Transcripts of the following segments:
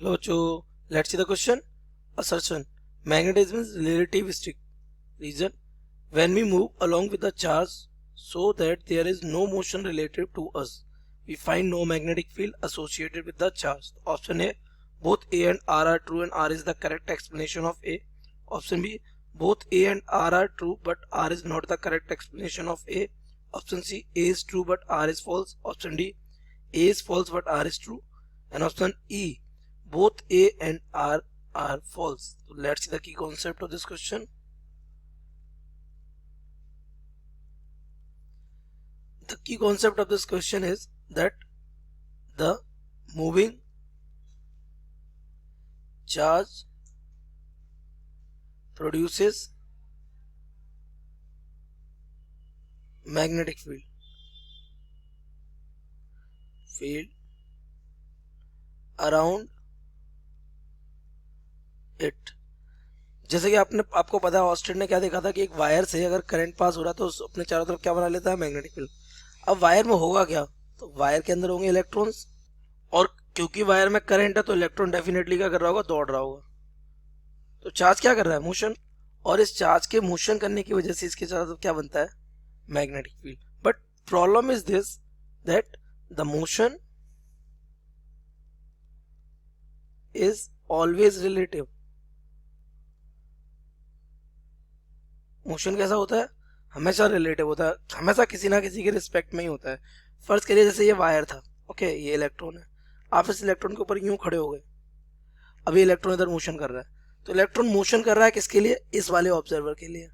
Hello, Joe. Let's see the question. Assertion. Magnetism is relativistic. Reason. When we move along with the charge so that there is no motion relative to us, we find no magnetic field associated with the charge. Option A. Both A and R are true and R is the correct explanation of A. Option B. Both A and R are true but R is not the correct explanation of A. Option C. A is true but R is false. Option D. A is false but R is true. And option E. Both A and R are false. So let's see the key concept of this question. The key concept of this question is that the moving charge produces magnetic field around it. जैसे कि आपको पता है Oersted ने क्या देखा था कि एक वायर से अगर करंट पास हो रहा है तो अपने चारों तरफ क्या बना लेता है, मैग्नेटिक फील्ड। अब वायर में होगा क्या, तो वायर के अंदर होंगे इलेक्ट्रॉन्स, और क्योंकि वायर में करंट है तो इलेक्ट्रॉन डेफिनेटली क्या कर रहा होगा, दौड़ रहा होगा। तो चार्ज क्या कर रहा है, मोशन, और इस चार्ज के मोशन करने की वजह से इसके चारों तरफ क्या बनता है, magnetic field. But problem is this that the motion is always relative. Motion कैसा होता है, हमेशा रिलेटिव होता है, हमेशा किसी ना किसी के रिस्पेक्ट में ही होता है। फर्ज करिए जैसे ये वायर था, ओके, ये इलेक्ट्रॉन है, आप इस इलेक्ट्रॉन के ऊपर यूं खड़े हो गए, अभी इलेक्ट्रॉन इधर मोशन कर रहा है, तो इलेक्ट्रॉन मोशन कर रहा है किसके लिए, इस वाले ऑब्जर्वर के लिए।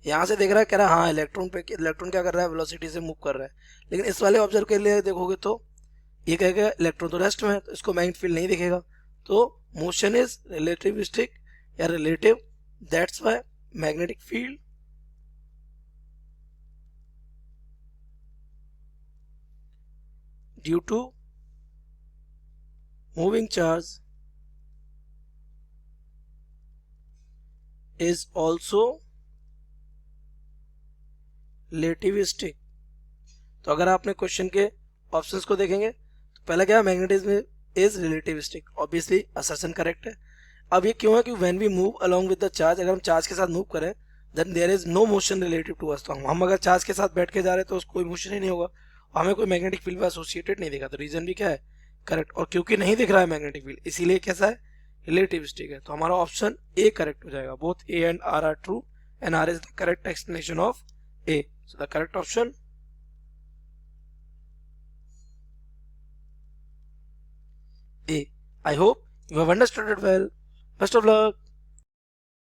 यहाँ से देख रहा है, कह रहा है हाँ इलेक्ट्रॉन पे, इलेक्ट्रॉन क्या कर रहा है, वेलोसिटी से मूव कर रहा है, लेकिन इस वाले ऑब्जर्वर के लिए देखोगे तो ये कहेगा इलेक्ट्रॉन तो रेस्ट में है, तो इसको मैग्नेटिक फील्ड नहीं दिखेगा। तो मोशन इज रिलेटिविस्टिक या relative, that's why magnetic field due to moving charge is also relativistic। तो अगर आपने क्वेश्चन के ऑप्शंस को देखेंगे तो पहला क्या है, magnetism is relativistic, obviously assertion correct है। अब ये क्यों है कि when we move along with the charge, अगर हम चार्ज के साथ मूव करें then there is no motion relative to us, तो हम अगर चार्ज के साथ बैठ के जा रहे हैं तो कोई मोशन ही नहीं होगा, हमें कोई मैग्नेटिक फील्ड में एसोसिएटेड नहीं दिखा, तो रीजन भी क्या है, करेक्ट। और क्योंकि नहीं दिख रहा है मैग्नेटिक फील्ड, इसीलिए कैसा है, रिलेटिविस्टिक है। तो हमारा ऑप्शन ए करेक्ट हो जाएगा, both A and R true and R is the correct explanation of A. So the correct option A. I hope you have understood it well. Best of luck.